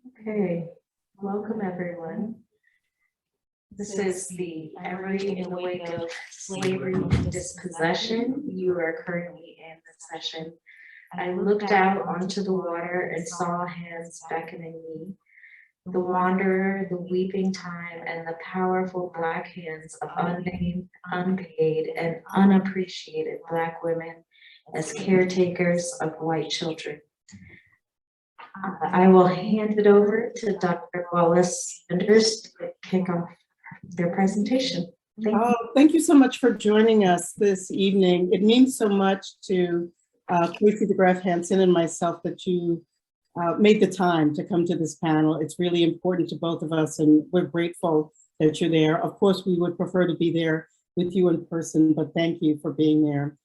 Okay, welcome everyone. This is the Emory in the Wake of Slavery and Dispossession. You are currently in the session. I looked out onto the water and saw hands beckoning me. The wanderer, the weeping time, and the powerful Black hands of unnamed, unpaid, and unappreciated Black women as caretakers of white children. I will hand it over to Dr. Wallace-Sanders to kick off their presentation. Thank you so much for joining us this evening. It means so much to Kwesi the Graft Hanson and myself that you made the time to come to this panel. It's really important to both of us, and we're grateful that you're there. Of course, we would prefer to be there with you in person, but thank you for being there.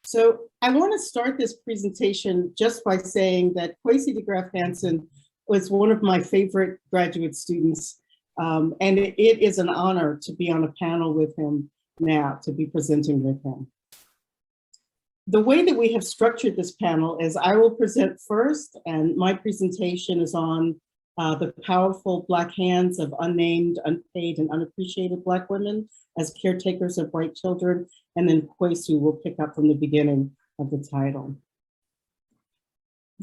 So I want to start this presentation just by saying that Kwesi the Graft Hanson was one of my favorite graduate students, and it is an honor to be on a panel with him now, to be presenting with him. The way that we have structured this panel is I will present first, and my presentation is on the powerful Black hands of unnamed, unpaid, and unappreciated Black women as caretakers of white children, and then Kwesi will pick up from the beginning of the title.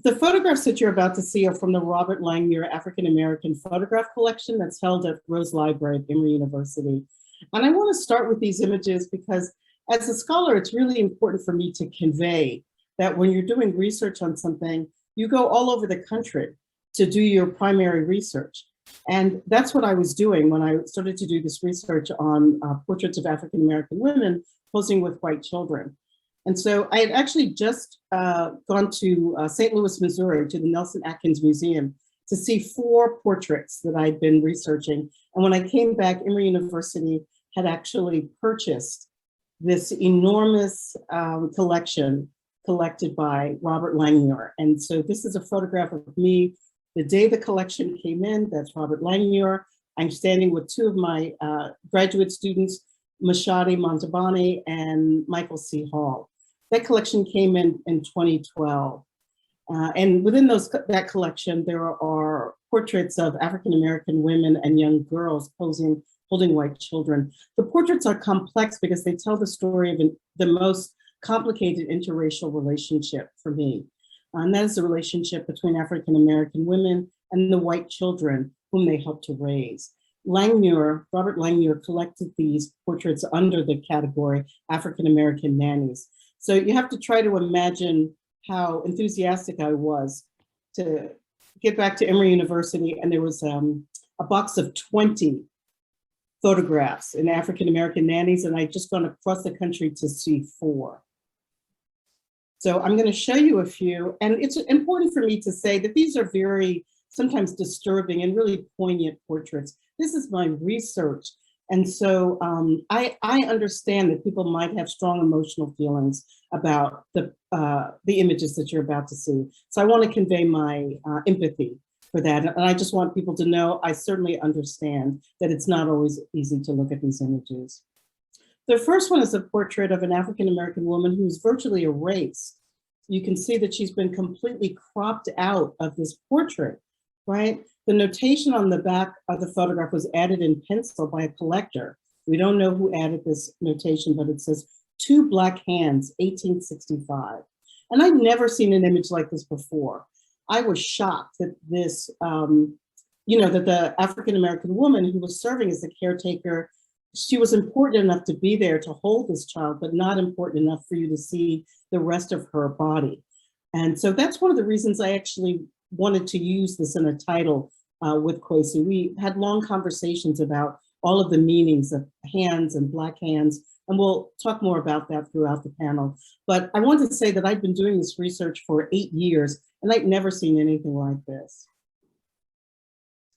The photographs that you're about to see are from the Robert Langmuir African-American photograph collection that's held at Rose Library at Emory University. And I want to start with these images because as a scholar, it's really important for me to convey that when you're doing research on something, you go all over the country to do your primary research. And that's what I was doing when I started to do this research on portraits of African-American women posing with white children. And so I had actually just gone to St. Louis, Missouri, to the Nelson Atkins Museum to see 4 portraits that I'd been researching. And when I came back, Emory University had actually purchased this enormous collection collected by Robert Langmuir. And so this is a photograph of me the day the collection came in. That's Robert Langmuir. I'm standing with 2 of my graduate students, Mashadi Montabani and Michael C. Hall. That collection came in 2012. And within that collection, there are portraits of African-American women and young girls posing, holding white children. The portraits are complex because they tell the story of the most complicated interracial relationship for me. And that is the relationship between African-American women and the white children whom they helped to raise. Robert Langmuir collected these portraits under the category African-American nannies. So you have to try to imagine how enthusiastic I was to get back to Emory University, and there was a box of 20 photographs in African-American nannies, and I'd just gone across the country to see 4. So I'm going to show you a few, and it's important for me to say that these are very sometimes disturbing and really poignant portraits. This is my research, and so I understand that people might have strong emotional feelings about the images that you're about to see. So I want to convey my empathy for that, and I just want people to know I certainly understand that it's not always easy to look at these images. The first one is a portrait of an African-American woman who's virtually erased. You can see that she's been completely cropped out of this portrait, right? The notation on the back of the photograph was added in pencil by a collector. We don't know who added this notation, but it says 2 Black hands, 1865. And I'd never seen an image like this before. I was shocked that this, that the African-American woman who was serving as the caretaker, she was important enough to be there to hold this child, but not important enough for you to see the rest of her body. And so that's one of the reasons I actually wanted to use this in a title with Kwesi. We had long conversations about all of the meanings of hands and Black hands, and we'll talk more about that throughout the panel. But I wanted to say that I've been doing this research for 8 years, and I'd never seen anything like this.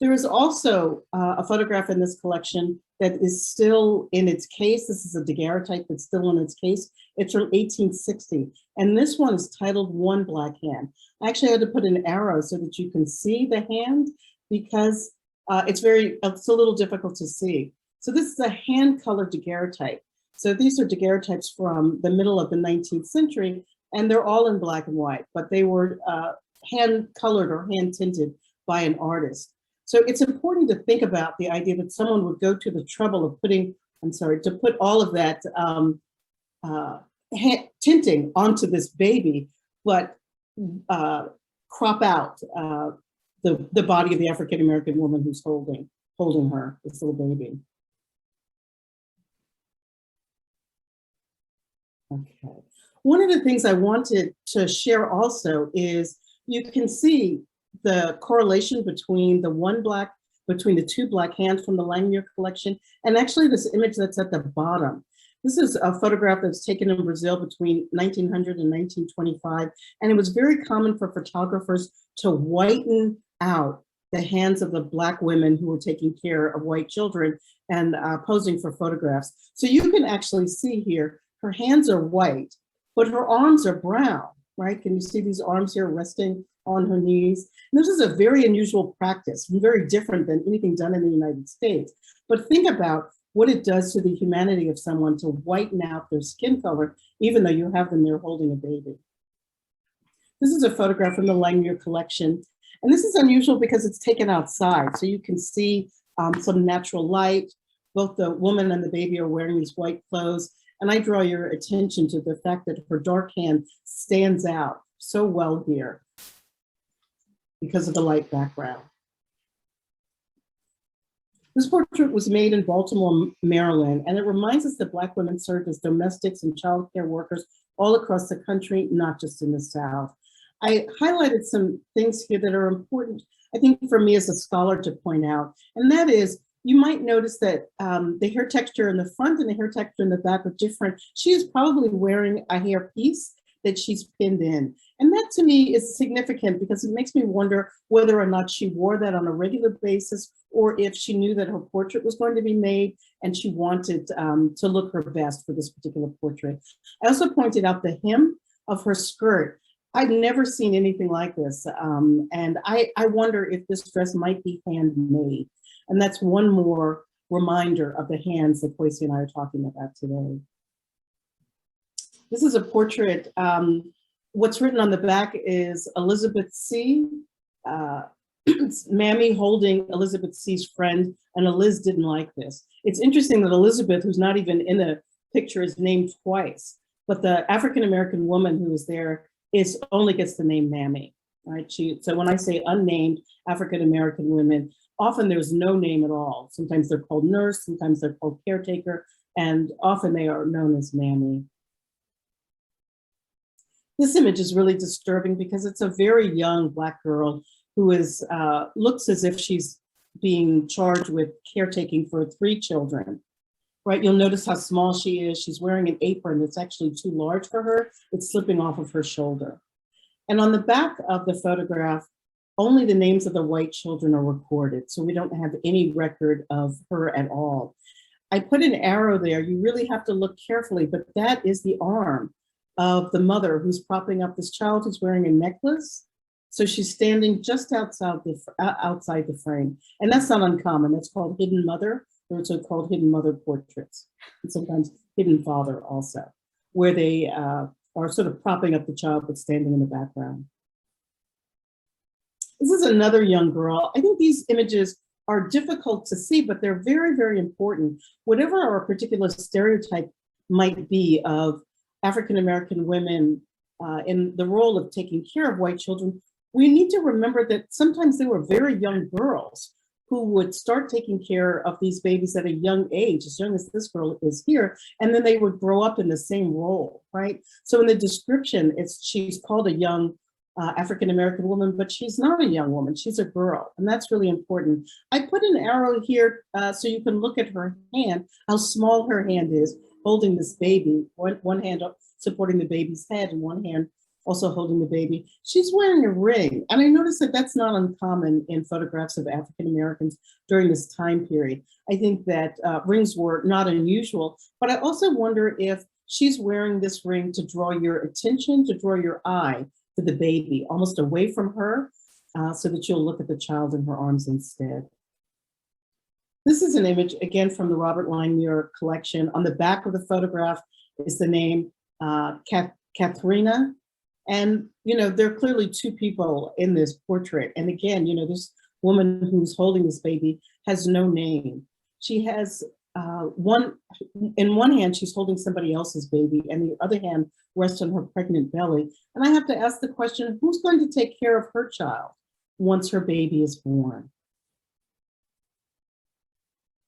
There is also a photograph in this collection that is still in its case. This is a daguerreotype that's still in its case. It's from 1860. And this one is titled One Black Hand. I actually had to put an arrow so that you can see the hand because it's a little difficult to see. So this is a hand-colored daguerreotype. So these are daguerreotypes from the middle of the 19th century, and they're all in black and white, but they were hand-colored or hand-tinted by an artist. So it's important to think about the idea that someone would go to the trouble of to put all of that tinting onto this baby, but crop out the body of the African-American woman who's holding her, this little baby. Okay. One of the things I wanted to share also is you can see the correlation between the two black hands from the Langmuir collection, and actually this image that's at the bottom. This is a photograph that's taken in Brazil between 1900 and 1925, and it was very common for photographers to whiten out the hands of the black women who were taking care of white children and posing for photographs. So you can actually see here, her hands are white, but her arms are brown, right? Can you see these arms here resting on her knees? And this is a very unusual practice, very different than anything done in the United States. But think about what it does to the humanity of someone to whiten out their skin color, even though you have them there holding a baby. This is a photograph from the Langmuir collection. And this is unusual because it's taken outside. So you can see some natural light. Both the woman and the baby are wearing these white clothes. And I draw your attention to the fact that her dark hand stands out so well here because of the light background. This portrait was made in Baltimore, Maryland, and it reminds us that Black women served as domestics and childcare workers all across the country, not just in the South. I highlighted some things here that are important, I think, for me as a scholar to point out, and that is, you might notice that the hair texture in the front and the hair texture in the back are different. She is probably wearing a hair piece that she's pinned in. And that to me is significant because it makes me wonder whether or not she wore that on a regular basis or if she knew that her portrait was going to be made and she wanted to look her best for this particular portrait. I also pointed out the hem of her skirt. I've never seen anything like this. And I wonder if this dress might be handmade. And that's one more reminder of the hands that Kwesi and I are talking about today. This is a portrait. What's written on the back is Elizabeth C. It's Mammy holding Elizabeth C's friend, and Eliz didn't like this. It's interesting that Elizabeth, who's not even in the picture, is named twice, but the African-American woman who is there only gets the name Mammy, right? So when I say unnamed African-American women, often there's no name at all. Sometimes they're called nurse, sometimes they're called caretaker, and often they are known as Mammy. This image is really disturbing because it's a very young Black girl who looks as if she's being charged with caretaking for 3 children, right? You'll notice how small she is. She's wearing an apron that's actually too large for her. It's slipping off of her shoulder. And on the back of the photograph, only the names of the white children are recorded. So we don't have any record of her at all. I put an arrow there. You really have to look carefully, but that is the arm of the mother who's propping up this child who's wearing a necklace. So she's standing just outside the frame. And that's not uncommon. That's called hidden mother, or it's called hidden mother portraits. And sometimes hidden father also, where they are sort of propping up the child but standing in the background. This is another young girl. I think these images are difficult to see, but they're very, very important. Whatever our particular stereotype might be of African-American women in the role of taking care of white children, we need to remember that sometimes they were very young girls who would start taking care of these babies at a young age, as young as this girl is here, and then they would grow up in the same role, right? So in the description, she's called a young African-American woman, but she's not a young woman, she's a girl, and that's really important. I put an arrow here so you can look at her hand, how small her hand is, holding this baby, one hand up supporting the baby's head and one hand also holding the baby. She's wearing a ring. And I noticed that that's not uncommon in photographs of African Americans during this time period. I think that rings were not unusual, but I also wonder if she's wearing this ring to draw your attention, to draw your eye to the baby, almost away from her, so that you'll look at the child in her arms instead. This is an image, again, from the Robert Langmuir collection. On the back of the photograph is the name Katharina. And, there are clearly 2 people in this portrait. And again, this woman who's holding this baby has no name. She has in one hand, she's holding somebody else's baby, and the other hand rests on her pregnant belly. And I have to ask the question, who's going to take care of her child once her baby is born?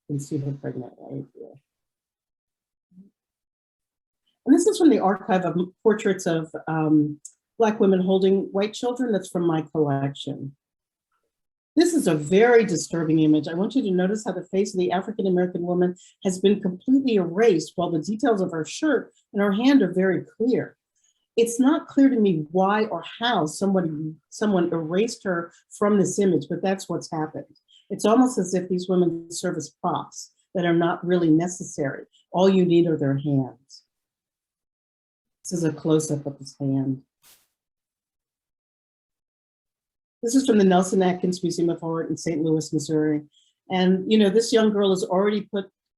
You can see her pregnant right here. And this is from the archive of portraits of Black women holding white children. That's from my collection. This is a very disturbing image. I want you to notice how the face of the African-American woman has been completely erased while the details of her shirt and her hand are very clear. It's not clear to me why or how someone erased her from this image, but that's what's happened. It's almost as if these women serve as props that are not really necessary. All you need are their hands. This is a close-up of his hand. This is from the Nelson Atkins Museum of Art in St. Louis, Missouri. And you know, this young girl is already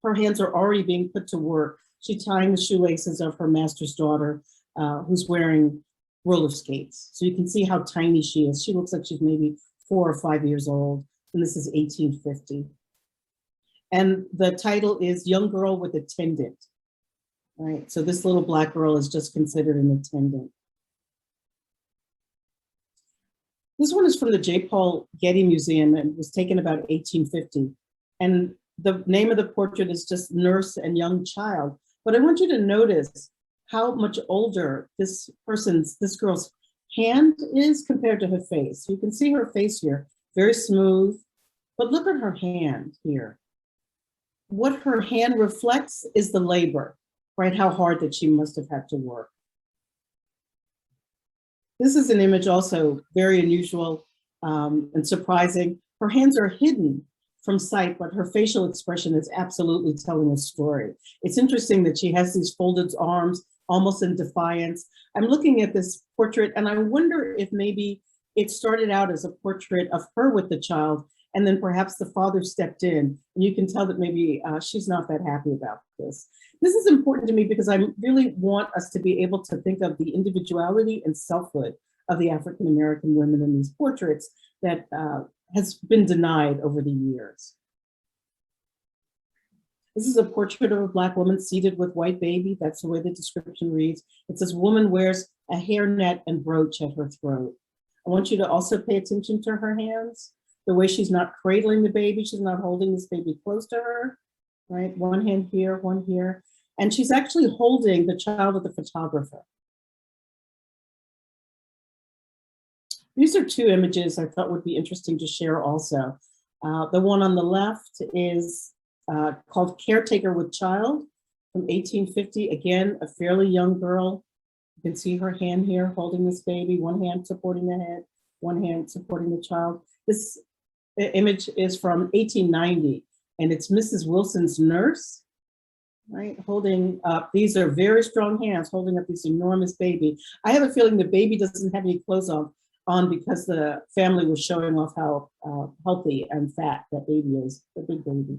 her hands are already being put to work. She's tying the shoelaces of her master's daughter, who's wearing roller skates. So you can see how tiny she is. She looks like she's maybe 4 or 5 years old. And this is 1850. And the title is Young Girl with Attendant. Right, so this little Black girl is just considered an attendant. This one is from the J. Paul Getty Museum and was taken about 1850. And the name of the portrait is just Nurse and Young Child. But I want you to notice how much older this girl's hand is compared to her face. You can see her face here, very smooth, but look at her hand here. What her hand reflects is the labor, right? How hard that she must have had to work. This is an image also very unusual and surprising. Her hands are hidden from sight, but her facial expression is absolutely telling a story. It's interesting that she has these folded arms, almost in defiance. I'm looking at this portrait and I wonder if maybe it started out as a portrait of her with the child, and then perhaps the father stepped in, and you can tell that maybe she's not that happy about this. This is important to me because I really want us to be able to think of the individuality and selfhood of the African-American women in these portraits that has been denied over the years. This is a portrait of a Black woman seated with white baby. That's the way the description reads. It says, woman wears a hairnet and brooch at her throat. I want you to also pay attention to her hands, the way she's not cradling the baby. She's not holding this baby close to her, right? One hand here, one here. And she's actually holding the child of the photographer. These are two images I thought would be interesting to share also. The one on the left is called Caretaker with Child from 1850. Again, a fairly young girl. You can see her hand here holding this baby, one hand supporting the head, one hand supporting the child. This image is from 1890, and it's Mrs. Wilson's nurse, right? Holding up, these are very strong hands, holding up this enormous baby. I have a feeling the baby doesn't have any clothes on because the family was showing off how healthy and fat that baby is, the big baby.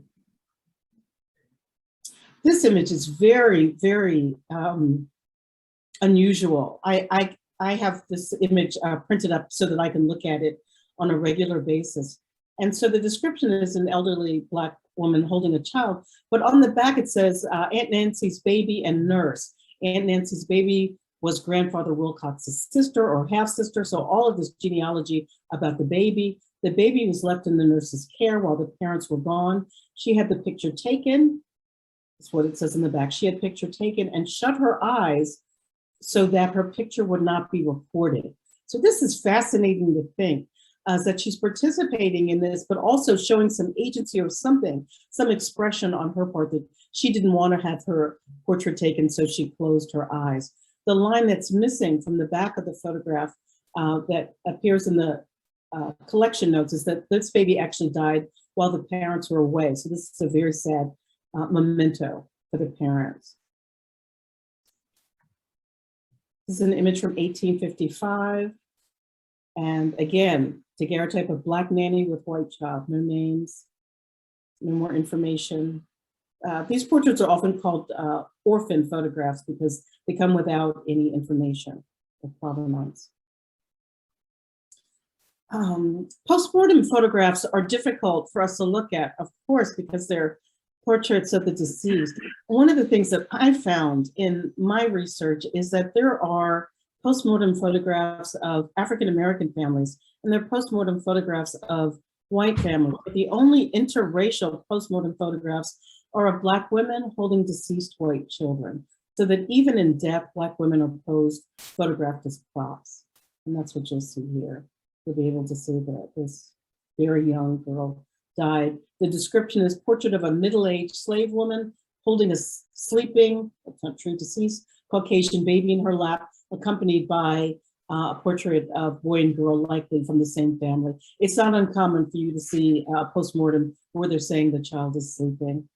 This image is very, very unusual. I have this image printed up so that I can look at it on a regular basis. And so the description is an elderly Black woman holding a child, but on the back it says Aunt Nancy's baby and nurse. Aunt Nancy's baby was grandfather Wilcox's sister or half sister. So all of this genealogy about the baby. The baby was left in the nurse's care while the parents were gone. She had the picture taken. That's what it says in the back. She had picture taken and shut her eyes so that her picture would not be recorded. So this is fascinating to think that she's participating in this, but also showing some agency or something, some expression on her part that she didn't want to have her portrait taken, so she closed her eyes. The line that's missing from the back of the photograph that appears in the collection notes is that this baby actually died while the parents were away. So this is a very sad memento for the parents. This is an image from 1855. And again, daguerreotype of Black nanny with white child, no names, no more information. These portraits are often called orphan photographs because they come without any information of provenance. Postmortem photographs are difficult for us to look at, of course, because they're portraits of the deceased. One of the things that I found in my research is that there are postmortem photographs of African-American families, and there are postmortem photographs of white families. But the only interracial postmortem photographs are of Black women holding deceased white children, so that even in death, Black women are posed, photographed as props. And that's what you'll see here. You'll be able to see that this very young girl died. The description is portrait of a middle-aged slave woman holding a sleeping, that's not true, deceased, Caucasian baby in her lap, accompanied by a portrait of boy and girl, likely from the same family. It's not uncommon for you to see a postmortem where they're saying the child is sleeping.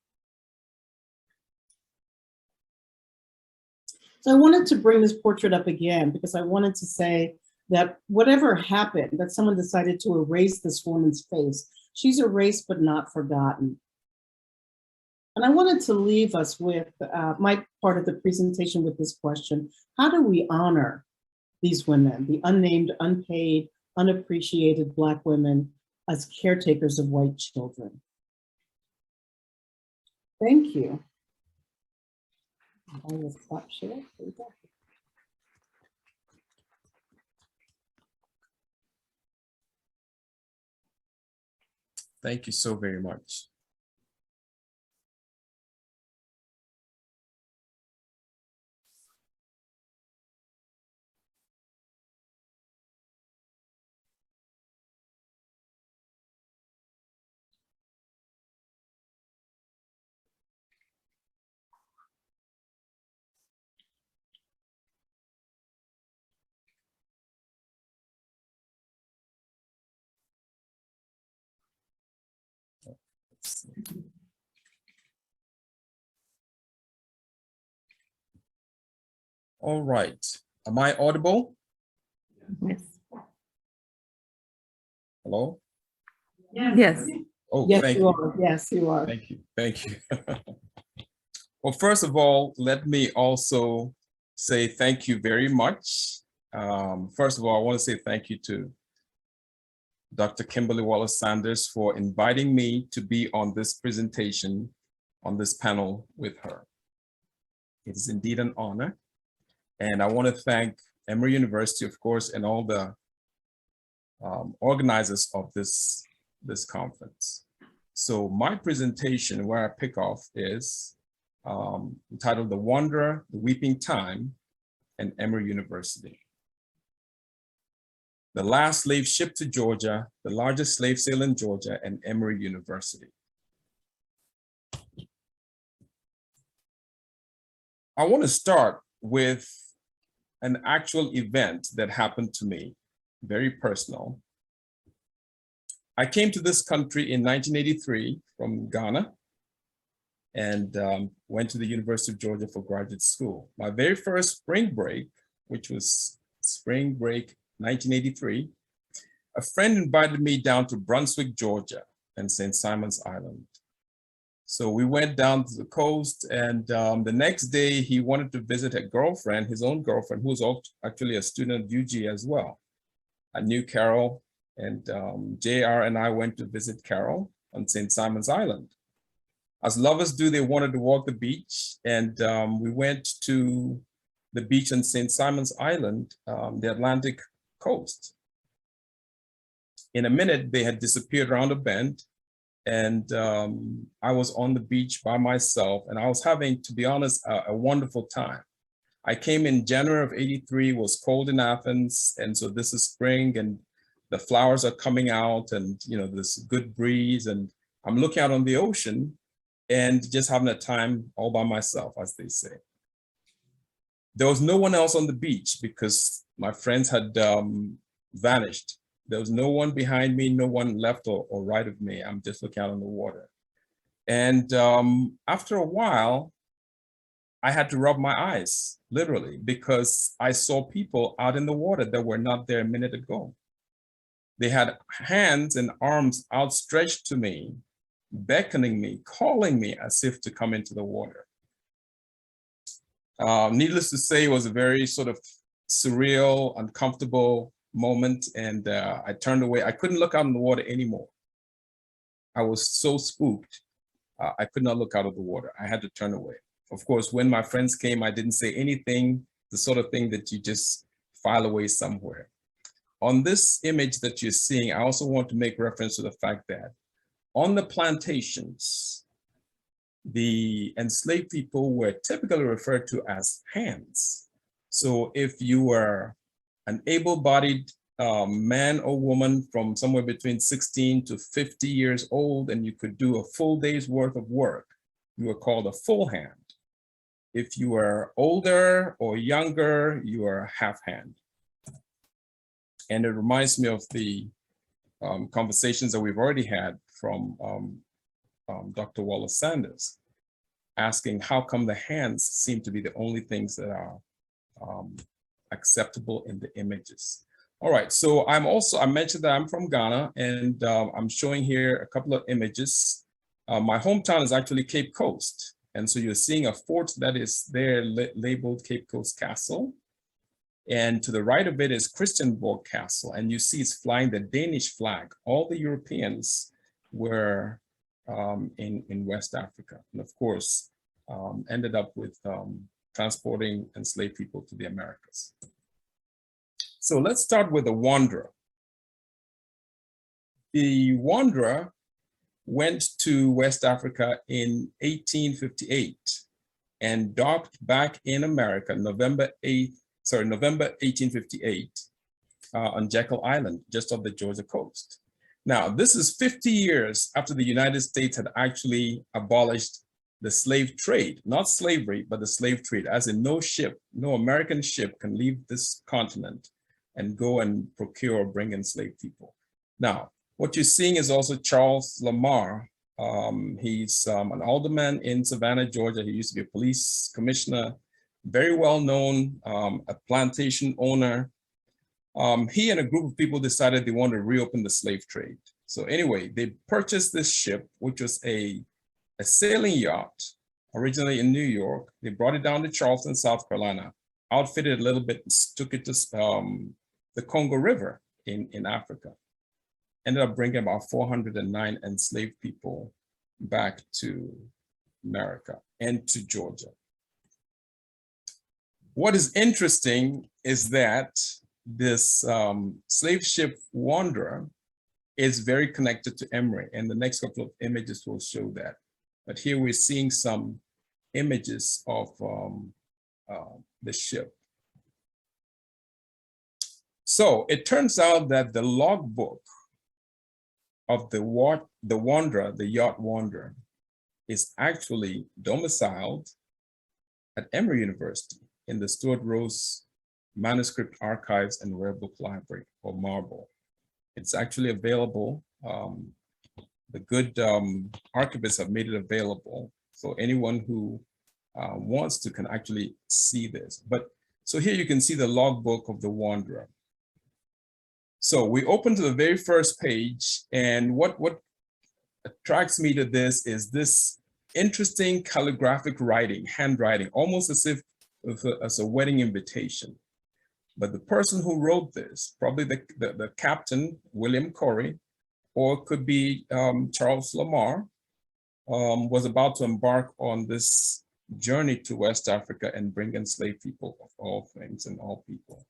So I wanted to bring this portrait up again because I wanted to say that whatever happened, that someone decided to erase this woman's face. She's erased but not forgotten. And I wanted to leave us with my part of the presentation with this question: how do we honor these women, the unnamed, unpaid, unappreciated Black women, as caretakers of white children? Thank you. I will stop sharing. Thank you so very much. All right. Am I audible? Yes. Hello? Yes. Oh, Yes, thank you you. are. Yes, you are. Thank you. Thank you. Well, first of all, let me also say thank you very much. First of all, I want to say thank you to Dr. Kimberly Wallace-Sanders for inviting me to be on this presentation, on this panel with her. It is indeed an honor. And I want to thank Emory University, of course, and all the organizers of this conference. So my presentation, where I pick off, is entitled The Wanderer, the Weeping Time, and Emory University. The last slave ship to Georgia, the largest slave sale in Georgia, and Emory University. I want to start with an actual event that happened to me, very personal. I came to this country in 1983 from Ghana and went to the University of Georgia for graduate school. My very first spring break, which was spring break 1983, a friend invited me down to Brunswick, Georgia, and St. Simon's Island. So we went down to the coast, and the next day he wanted to visit a girlfriend, his own girlfriend, who was actually a student at UG as well. I knew Carol, and JR and I went to visit Carol on St. Simon's Island. As lovers do, they wanted to walk the beach, and we went to the beach on St. Simon's Island, the Atlantic coast. In a minute, they had disappeared around a bend, and I was on the beach by myself, and I was having, to be honest, a wonderful time. I came in January of '83, it was cold in Athens, and so this is spring, and the flowers are coming out, and this good breeze, and I'm looking out on the ocean, and just having a time all by myself, as they say. There was no one else on the beach because my friends had vanished. There was no one behind me, no one left or right of me. I'm just looking out on the water. And after a while, I had to rub my eyes, literally, because I saw people out in the water that were not there a minute ago. They had hands and arms outstretched to me, beckoning me, calling me as if to come into the water. Needless to say, it was a very sort of surreal, uncomfortable moment, and I turned away. I couldn't look out in the water anymore. I was so spooked. I could not look out of the water. I had to turn away. Of course, when my friends came, I didn't say anything, the sort of thing that you just file away somewhere. On this image that you're seeing, I also want to make reference to the fact that on the plantations, the enslaved people were typically referred to as hands. So if you were an able-bodied man or woman from somewhere between 16 to 50 years old, and you could do a full day's worth of work, you were called a full hand. If you were older or younger, you were a half hand. And it reminds me of the conversations that we've already had from Dr. Wallace-Sanders, asking how come the hands seem to be the only things that are acceptable in the images. All right, so I mentioned that I'm from Ghana, and I'm showing here a couple of images. My hometown is actually Cape Coast. And so you're seeing a fort that is there labeled Cape Coast Castle. And to the right of it is Christiansborg Castle. And you see it's flying the Danish flag. All the Europeans were in West Africa. And of course, ended up with transporting enslaved people to the Americas. So let's start with the Wanderer. The Wanderer went to West Africa in 1858 and docked back in America, November 1858 on Jekyll Island, just off the Georgia coast. Now, this is 50 years after the United States had actually abolished the slave trade, not slavery, but the slave trade, as in no American ship can leave this continent and go and procure or bring enslaved people. Now, what you're seeing is also Charles Lamar. He's an alderman in Savannah, Georgia. He used to be a police commissioner, very well known, a plantation owner. He and a group of people decided they wanted to reopen the slave trade. So anyway, they purchased this ship, which was a sailing yacht, originally in New York. They brought it down to Charleston, South Carolina, outfitted a little bit, took it to the Congo River in Africa. Ended up bringing about 409 enslaved people back to America and to Georgia. What is interesting is that this slave ship Wanderer is very connected to Emory, and the next couple of images will show that. But here we're seeing some images of the ship. So it turns out that the logbook of the Wanderer, the yacht Wanderer, is actually domiciled at Emory University in the Stuart Rose Manuscript Archives and Rare Book Library, or MARBLE. It's actually available. The good archivists have made it available, so anyone who wants to can actually see this. But so here you can see the logbook of the Wanderer. So we open to the very first page, and what attracts me to this is this interesting calligraphic writing, handwriting, almost as if as a wedding invitation. But the person who wrote this, probably the captain, William Corey, or could be Charles Lamar, was about to embark on this journey to West Africa and bring enslaved people of all things and all people.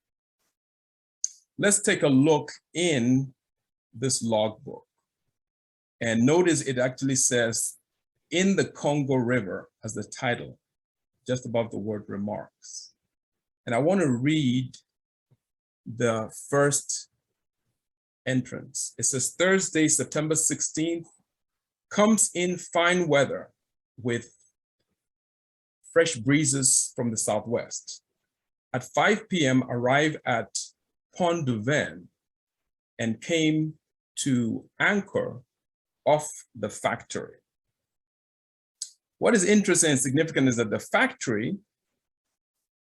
Let's take a look in this logbook. And notice it actually says, "In the Congo River" as the title, just above the word remarks. And I want to read the first entrance. It says, "Thursday, September 16th, comes in fine weather with fresh breezes from the southwest. At 5 p.m. arrive at Pont du Vin and came to anchor off the factory." What is interesting and significant is that the factory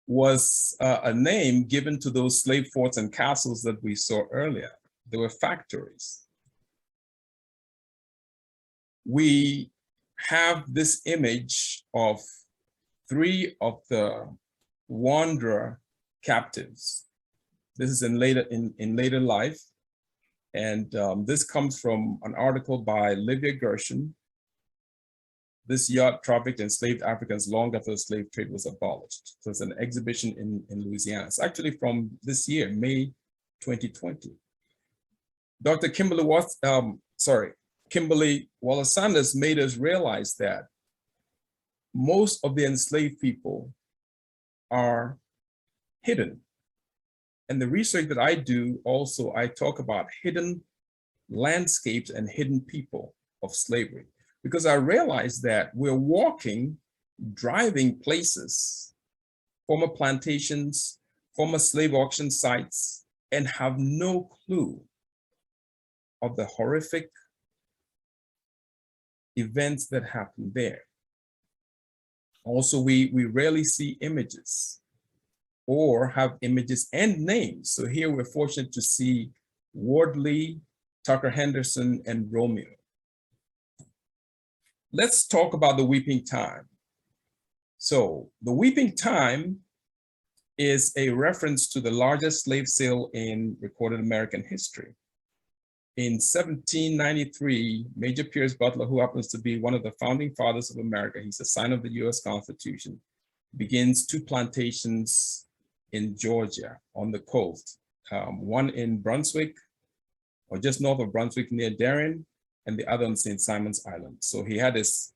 was a name given to those slave forts and castles that we saw earlier. They were factories. We have this image of 3 of the Wanderer captives This is in later life. And this comes from an article by Livia Gershon. This yacht trafficked enslaved Africans long after the slave trade was abolished. So it's an exhibition in Louisiana. It's actually from this year, May 2020. Dr. Kimberly Wallace-Sanders made us realize that most of the enslaved people are hidden. And the research that I do also, I talk about hidden landscapes and hidden people of slavery, because I realized that we're walking, driving places, former plantations, former slave auction sites, and have no clue of the horrific events that happened there. Also, we rarely see images or have images and names. So here we're fortunate to see Wardley, Tucker Henderson, and Romeo. Let's talk about the weeping time. So the weeping time is a reference to the largest slave sale in recorded American history. In 1793, Major Pierce Butler, who happens to be one of the founding fathers of America, he's a sign of the US Constitution, begins 2 plantations in Georgia on the coast, one in Brunswick, or just north of Brunswick near Darien, and the other on St. Simon's Island. So he had this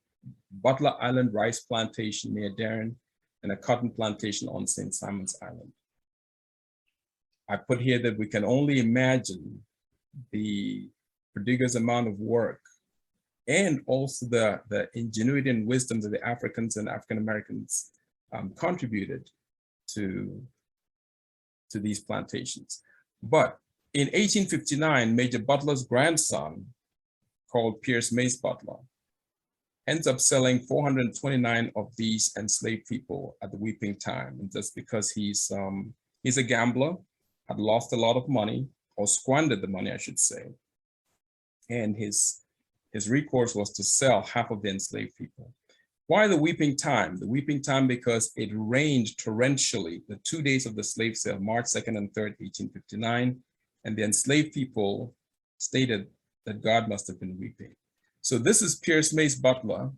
Butler Island rice plantation near Darien and a cotton plantation on St. Simon's Island. I put here that we can only imagine the prodigious amount of work and also the ingenuity and wisdom that the Africans and African Americans contributed to these plantations. But in 1859, Major Butler's grandson, called Pierce Mace Butler, ends up selling 429 of these enslaved people at the weeping time. And just because he's a gambler, had lost a lot of money, or squandered the money, I should say. And his recourse was to sell half of the enslaved people. Why the weeping time? The weeping time because it rained torrentially the 2 days of the slave sale, March 2nd and 3rd, 1859, and the enslaved people stated that God must have been weeping. So this is Pierce Mace Butler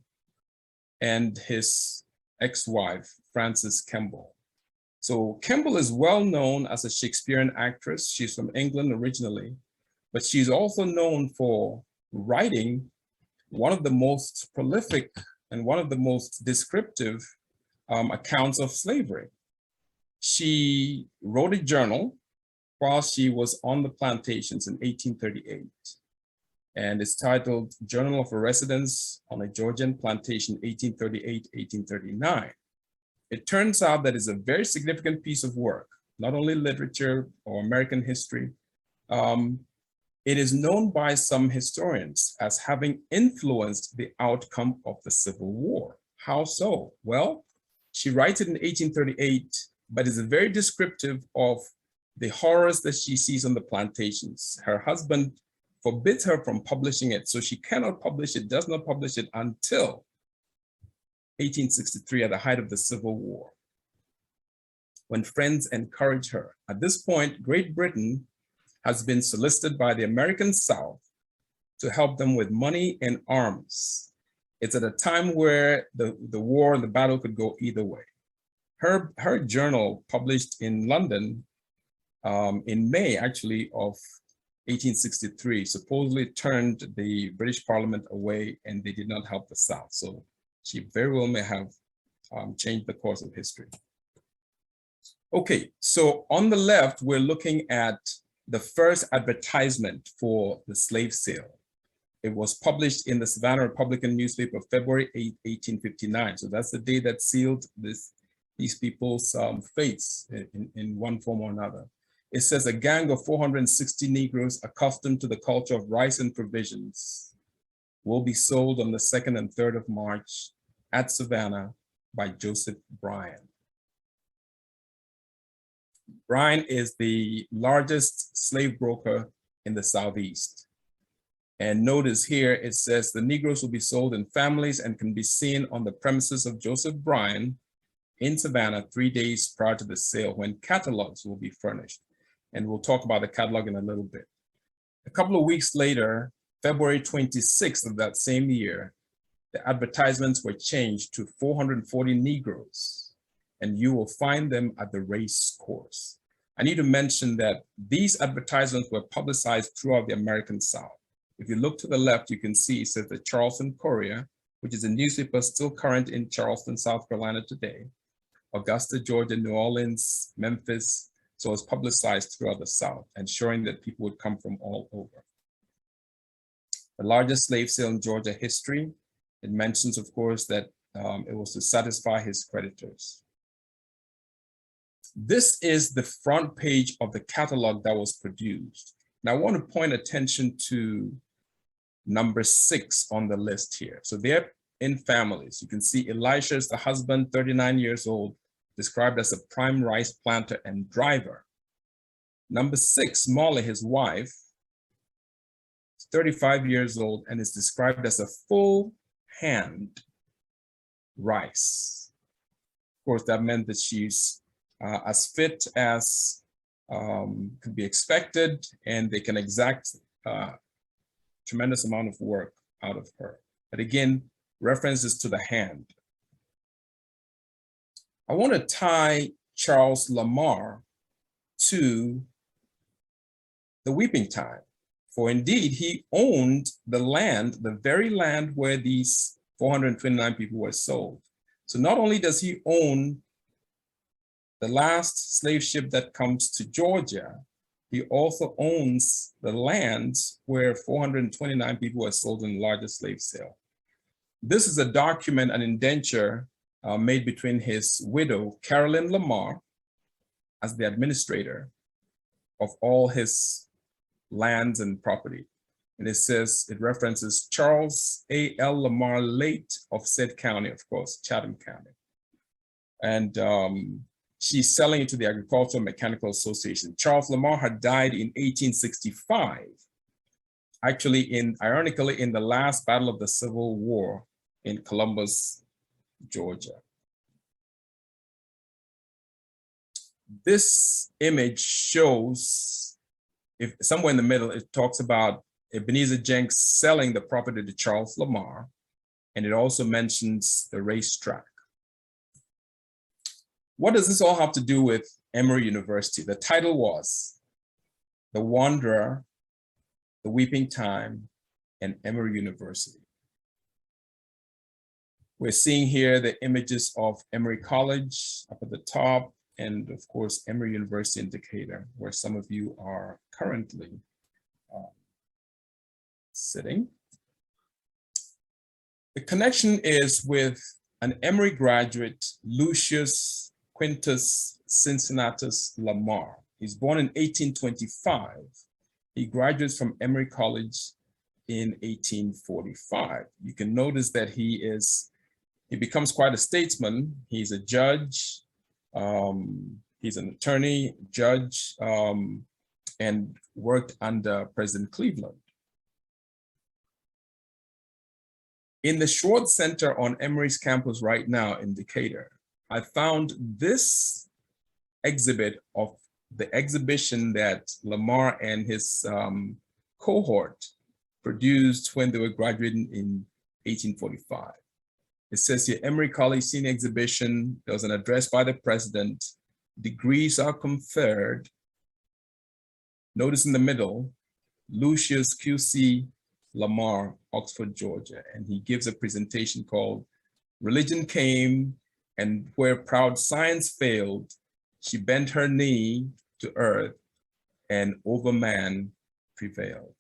and his ex-wife, Frances Kemble. So Kemble is well known as a Shakespearean actress. She's from England originally, but she's also known for writing one of the most prolific and one of the most descriptive accounts of slavery. She wrote a journal while she was on the plantations in 1838. And it's titled Journal of a Residence on a Georgian Plantation, 1838-1839. It turns out that it's a very significant piece of work, not only literature or American history. It is known by some historians as having influenced the outcome of the Civil War. How so? Well, she writes it in 1838, but is very descriptive of the horrors that she sees on the plantations. Her husband forbids her from publishing it, so she cannot publish it, does not publish it until 1863 at the height of the Civil War, when friends encourage her. At this point, Great Britain has been solicited by the American South to help them with money and arms. It's at a time where the war and the battle could go either way. Her journal, published in London in May, actually, of 1863, supposedly turned the British Parliament away, and they did not help the South. So she very well may have changed the course of history. Okay, so on the left, we're looking at the first advertisement for the slave sale. It was published in the Savannah Republican newspaper, February 8, 1859. So that's the day that sealed these people's fates in one form or another. It says a gang of 460 Negroes accustomed to the culture of rice and provisions will be sold on the 2nd and 3rd of March at Savannah by Joseph Bryan. Bryan is the largest slave broker in the Southeast. And notice here, it says the Negroes will be sold in families and can be seen on the premises of Joseph Bryan in Savannah 3 days prior to the sale, when catalogs will be furnished. and we'll talk about the catalog in a little bit. A couple of weeks later, February 26th of that same year, the advertisements were changed to 440 Negroes, and you will find them at the race course. I need to mention that these advertisements were publicized throughout the American South. If you look to the left, you can see it says the Charleston Courier, which is a newspaper still current in Charleston, South Carolina today, Augusta, Georgia, New Orleans, Memphis. So it's publicized throughout the South and showing that people would come from all over. The largest slave sale in Georgia history. It mentions, of course, that it was to satisfy his creditors. This is the front page of the catalog that was produced. Now I want to point attention to number 6 on the list here. So they're in families. You can see Elisha is the husband, 39 years old, described as a prime rice planter and driver. Number 6, Molly, his wife, is 35 years old and is described as a full hand rice. Of course, that meant that she's as fit as could be expected, and they can exact tremendous amount of work out of her. But again, references to the hand. I want to tie Charles Lamar to the weeping time, for indeed he owned the land, the very land where these 429 people were sold. So not only does he own the last slave ship that comes to Georgia, he also owns the lands where 429 people were sold in the largest slave sale. This is a document, an indenture made between his widow, Carolyn Lamar, as the administrator of all his lands and property. And it says, it references Charles A. L. Lamar, late of said county, of course, Chatham County. And she's selling it to the Agricultural Mechanical Association. Charles Lamar had died in 1865, actually ironically, in the last battle of the Civil War in Columbus, Georgia. This image shows, if somewhere in the middle, it talks about Ebenezer Jenks selling the property to Charles Lamar, and it also mentions the racetrack. What does this all have to do with Emory University? The title was The Wanderer, The Weeping Time, and Emory University. We're seeing here the images of Emory College up at the top, and of course, Emory University in Decatur, where some of you are currently sitting. The connection is with an Emory graduate, Lucius Quintus Cincinnatus Lamar. He's born in 1825. He graduates from Emory College in 1845. You can notice that he becomes quite a statesman. He's a judge, he's an attorney, judge, and worked under President Cleveland. In the Schwartz Center on Emory's campus right now in Decatur, I found this exhibit of the exhibition that Lamar and his cohort produced when they were graduating in 1845. It says here, Emory College Senior Exhibition. There was an address by the president. Degrees are conferred. Notice in the middle, Lucius QC Lamar, Oxford, Georgia. And he gives a presentation called Religion Came, and where proud science failed, she bent her knee to earth, and over man prevailed.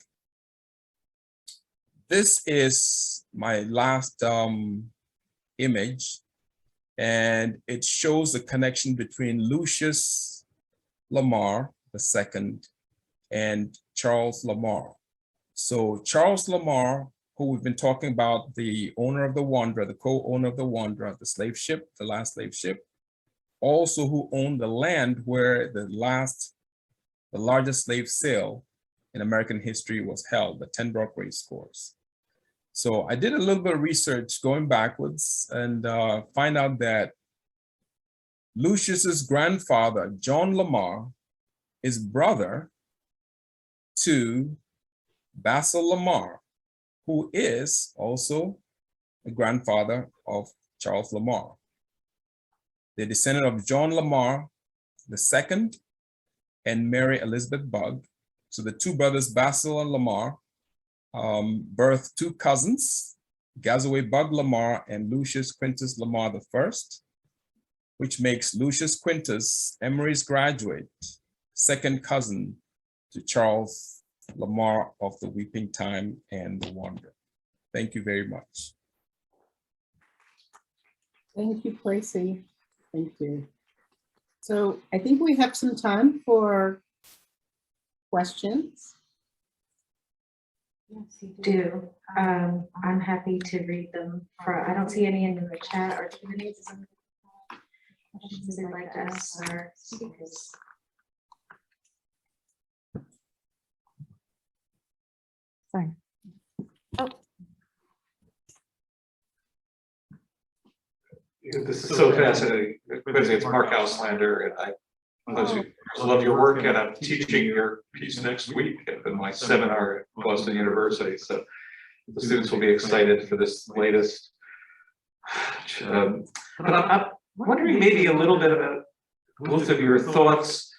This is my last image, and it shows the connection between Lucius Lamar II and Charles Lamar. So Charles Lamar, who we've been talking about, the owner of the Wanderer, the co-owner of the Wanderer, the slave ship, the last slave ship, also who owned the land where the largest slave sale in American history was held, the Ten Broeck Race Course. So I did a little bit of research going backwards and find out that Lucius's grandfather, John Lamar, is brother to Basil Lamar, who is also the grandfather of Charles Lamar. They're descendant of John Lamar II and Mary Elizabeth Bugg. So the two brothers, Basil and Lamar, birthed two cousins, Gazaway Bugg Lamar and Lucius Quintus Lamar I, which makes Lucius Quintus, Emory's graduate, second cousin to Charles Lamar of the Weeping Time and the Wonder. Thank you very much. Thank you, Kwesi. Thank you. So I think we have some time for questions. Yes, you do. I'm happy to read them. I don't see any in the chat or Q&A. Questions they'd like to ask our speakers. Sorry. Oh. This is so fascinating. It's Mark Auslander, and I love your work, and I'm teaching your piece next week in my seminar at Boston University. So the students will be excited for this latest. But I'm wondering maybe a little bit about both of your thoughts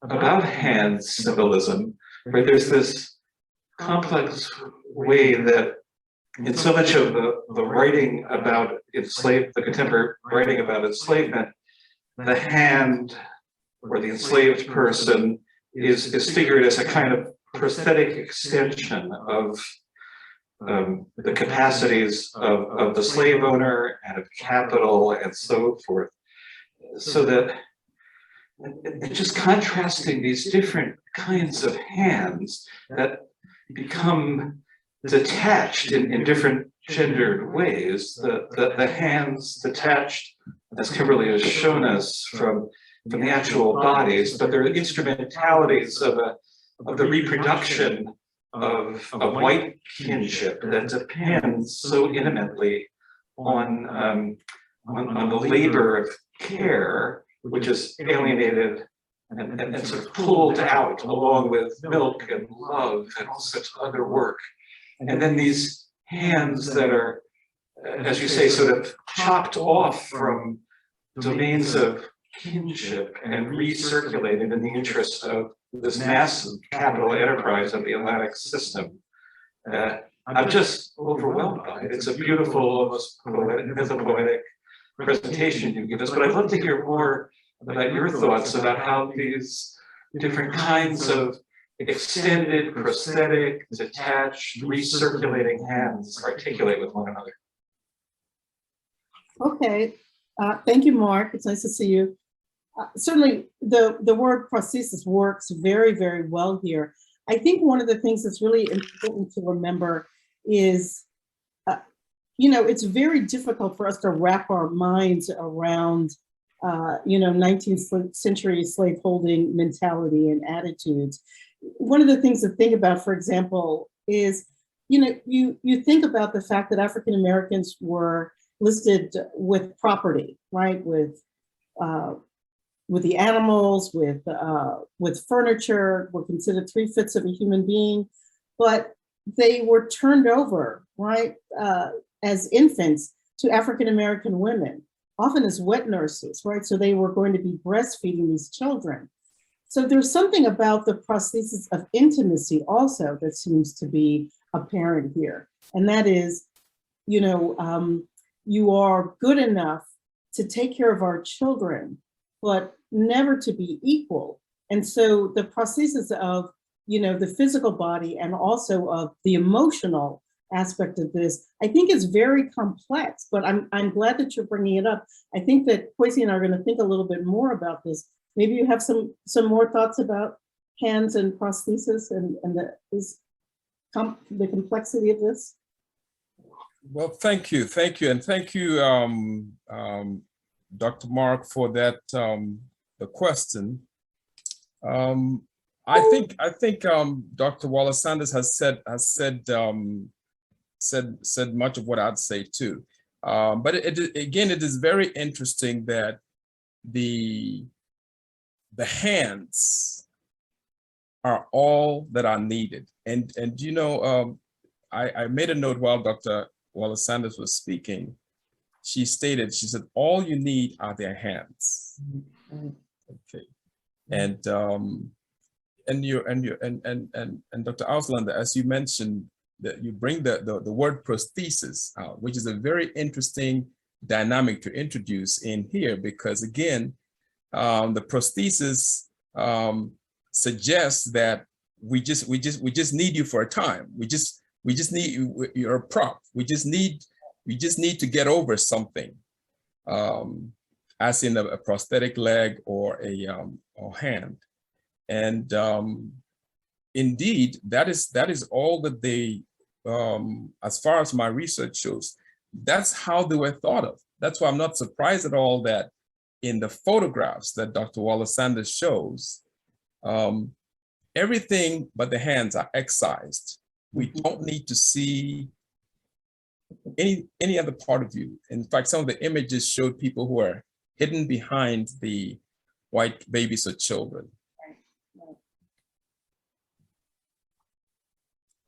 about hand symbolism. Right, there's this complex way that in so much of the writing about the contemporary writing about enslavement, the hand or the enslaved person is figured as a kind of prosthetic extension of the capacities of the slave owner and of capital and so forth. So that just contrasting these different kinds of hands that become detached in different gendered ways. The hands detached, as Kimberly has shown us, from the actual bodies, but they're instrumentalities of the reproduction of white kinship that depends so intimately on the labor of care, which is alienated and sort of pulled out along with milk and love and all such other work. And then these hands that are, as you say, sort of chopped off from domains of kinship and recirculated in the interest of this massive capital enterprise of the Atlantic system. I'm just overwhelmed by it. It's a beautiful, almost poetic presentation you give us, but I'd love to hear more about your thoughts about how these different kinds of extended, prosthetic, detached, recirculating hands articulate with one another. Okay, thank you, Mark. It's nice to see you. Certainly, the word prosthesis works very, very well here. I think one of the things that's really important to remember is, it's very difficult for us to wrap our minds around, 19th century slaveholding mentality and attitudes. One of the things to think about, for example, is, you think about the fact that African Americans were listed with property, right? With the animals, with furniture, were considered 3/5 of a human being, but they were turned over, right, as infants to African American women, often as wet nurses, right? So they were going to be breastfeeding these children. So there's something about the prosthesis of intimacy also that seems to be apparent here. And that is, you are good enough to take care of our children, but never to be equal. And so the prosthesis of, the physical body and also of the emotional aspect of this, I think is very complex, but I'm glad that you're bringing it up. I think that Kwesi and I are going to think a little bit more about this. Maybe you have some more thoughts about hands and prosthesis and the complexity of this. Well, thank you, and thank you, Dr. Mark, for that the question. I think Dr. Wallace-Sanders has said much of what I'd say too. But again, it is very interesting that the hands are all that are needed. And you know, I made a note while Dr. Wallace-Sanders was speaking. She stated, she said, all you need are their hands. Okay. And Dr. Auslander, as you mentioned, that you bring the word prosthesis out, which is a very interesting dynamic to introduce in here, because again, the prosthesis suggests that we just need you for a time. We just need you, you're a prop. We just need to get over something, as in a prosthetic leg or a hand. And indeed, that is all that they, as far as my research shows, that's how they were thought of. That's why I'm not surprised at all that in the photographs that Dr. Wallace-Sanders shows, everything but the hands are excised. We don't need to see any other part of you. In fact, some of the images showed people who are hidden behind the white babies or children.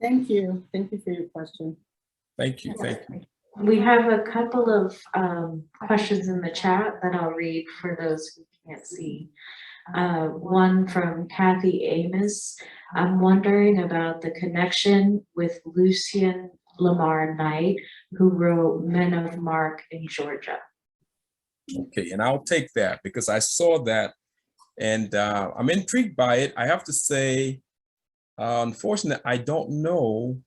Thank you. Thank you for your question. Thank you. Thank you. We have a couple of questions in the chat that I'll read for those who can't see. One from Kathy Amos. I'm wondering about the connection with Lamar II, who wrote Men of Mark in Georgia. Okay, and I'll take that because I saw that and I'm intrigued by it. I have to say, unfortunately, I don't know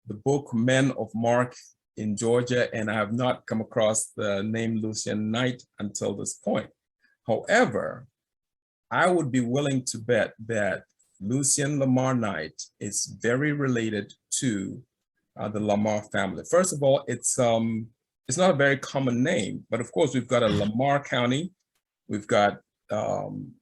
the book Men of Mark in Georgia, and I have not come across the name Lucian Knight until this point. However, I would be willing to bet that Lucian Lamar Knight is very related to the Lamar family. First of all, it's not a very common name, but of course we've got a Lamar County. We've got, in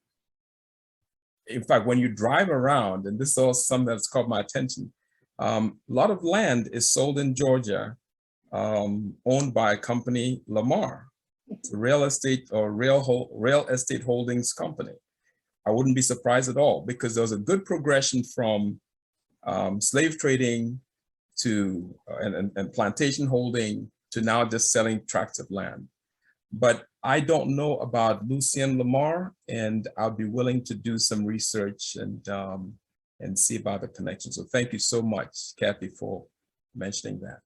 fact, when you drive around, and this is also something that's caught my attention, a lot of land is sold in Georgia, owned by a company, Lamar. It's a real estate or real estate holdings company. I wouldn't be surprised at all because there was a good progression from slave trading to and plantation holding to now just selling tracts of land. But I don't know about Lucien Lamar, and I'll be willing to do some research and see about the connection. So thank you so much, Kathy, for mentioning that.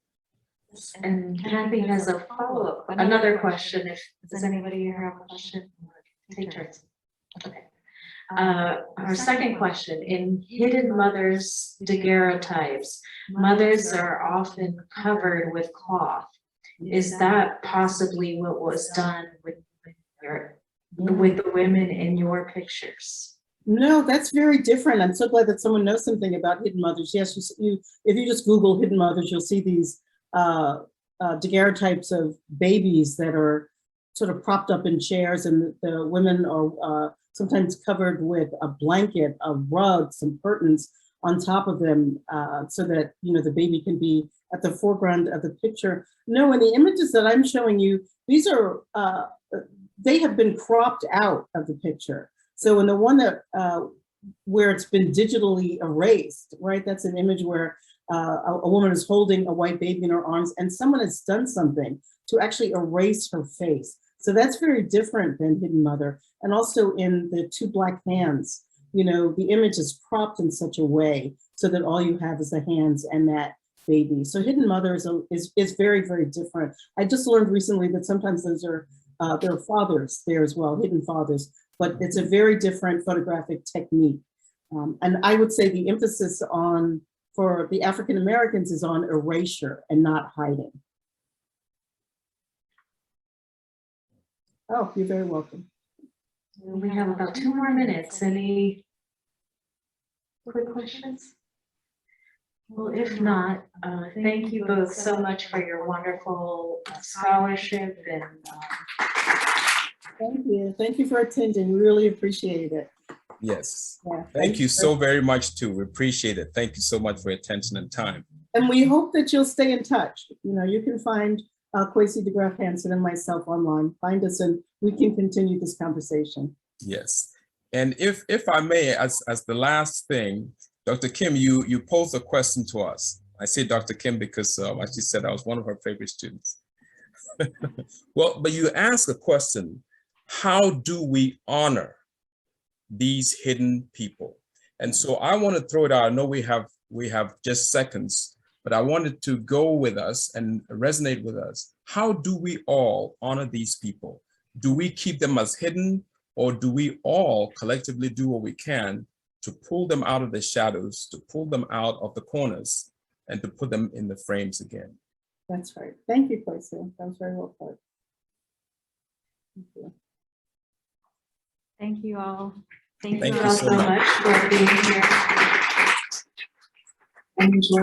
And Kathy has a follow-up, another question. If does anybody here have a question? Take turns. Okay. Our second question, in hidden mothers daguerreotypes, mothers are often covered with cloth. Is that possibly what was done with the women in your pictures? No, that's very different. I'm so glad that someone knows something about hidden mothers. Yes, if you just Google hidden mothers, you'll see these daguerreotypes of babies that are sort of propped up in chairs, and the women are sometimes covered with a blanket, a rug, some curtains on top of them, so that the baby can be at the foreground of the picture. No, in the images that I'm showing you, these are they have been cropped out of the picture. So in the one that where it's been digitally erased, right? That's an image where a woman is holding a white baby in her arms, and someone has done something to actually erase her face. So that's very different than hidden mother. And also in the two black hands, the image is cropped in such a way so that all you have is the hands and that baby. So hidden mother is very, very different. I just learned recently that sometimes those are there are fathers there as well, hidden fathers, but it's a very different photographic technique. And I would say the emphasis for the African Americans is on erasure and not hiding. Oh, you're very welcome. We have about 2 more minutes. Any quick questions? Well, if not, thank you both so much for your wonderful scholarship and Thank you. Thank you for attending. We really appreciate it. Yes. Yeah, Thank you so very much too. We appreciate it. Thank you so much for your attention and time. And we hope that you'll stay in touch. You can find Kwesi de Graaf Hanson and myself online. Find us and we can continue this conversation. Yes. And if I may, as the last thing, Dr. Kim, you posed a question to us. I say Dr. Kim because as she said, I was one of her favorite students. Well, but you asked a question, how do we honor these hidden people? And so I want to throw it out. I know we have just seconds, but I wanted to go with us and resonate with us. How do we all honor these people? Do we keep them as hidden, or do we all collectively do what we can to pull them out of the shadows, to pull them out of the corners, and to put them in the frames again? That's right. Thank you, Kwesi. That was very well put. Thank you. Thank you all. Thank Thank you you all so so much. much for being here. And enjoy.